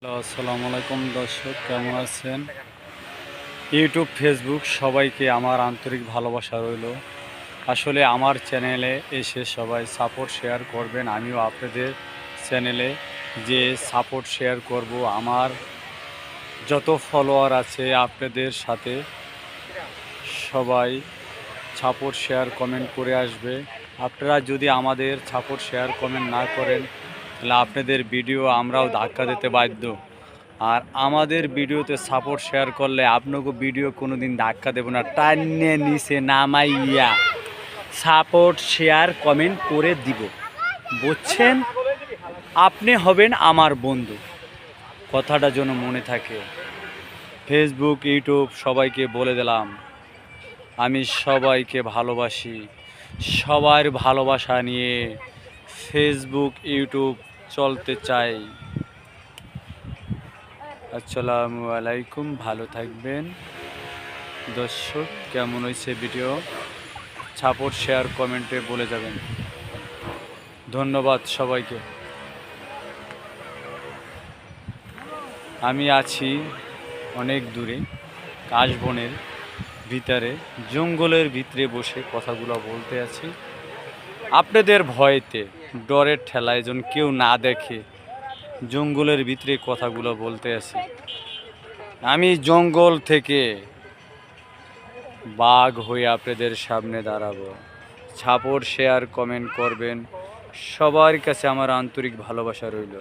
Hello, আসসালামু আলাইকুম দর্শক, কেমন আছেন? ইউটিউব, ফেসবুক সবাইকে আমার আন্তরিক ভালোবাসা রইল। আসলে আমার চ্যানেলে এসে সবাই সাপোর্ট শেয়ার করবেন। আমিও আপনাদের চ্যানেলে যে সাপোর্ট শেয়ার করব। আমার যত ফলোয়ার আছে আপনাদের সাথে সবাই সাপোর্ট শেয়ার কমেন্ট করে আসবে। আপনারা যদি আমাদের সাপোর্ট শেয়ার কমেন্ট না করেন তাহলে আপনাদের ভিডিও আমরাও ধাক্কা দিতে বাধ্য। আর আমাদের ভিডিওতে সাপোর্ট শেয়ার করলে আপনাকে ভিডিও কোনো দিন ধাক্কা দেব না, টাইনে নিচে নামাইয়া সাপোর্ট শেয়ার কমেন্ট করে দিব, বুঝছেন? আপনি হবেন আমার বন্ধু, কথাটা যেন মনে থাকে। ফেসবুক, ইউটিউব সবাইকে বলে দিলাম, আমি সবাইকে ভালোবাসি। সবার ভালোবাসা নিয়ে ফেসবুক, ইউটিউব চলতে চাই। আসসালামু আলাইকুম, ভালো থাকবেন দর্শক। কেমন হয়েছে ভিডিও সাপোর্ট শেয়ার কমেন্টে বলে যাবেন। ধন্যবাদ সবাইকে। আমি আছি অনেক দূরে, কাশবনের ভিতরে, জঙ্গলের ভিতরে বসে কথাগুলো বলতে আছি আপনাদের ভয়েতে, ডরের ঠেলায় যেন কেউ না দেখে জঙ্গলের ভিতরে কথাগুলো বলতে আছি। আমি জঙ্গল থেকে বাঘ হয়ে আপনাদের সামনে দাঁড়াবো। সাপোর্ট শেয়ার কমেন্ট করবেন, সবার কাছে আমার আন্তরিক ভালোবাসা রইল।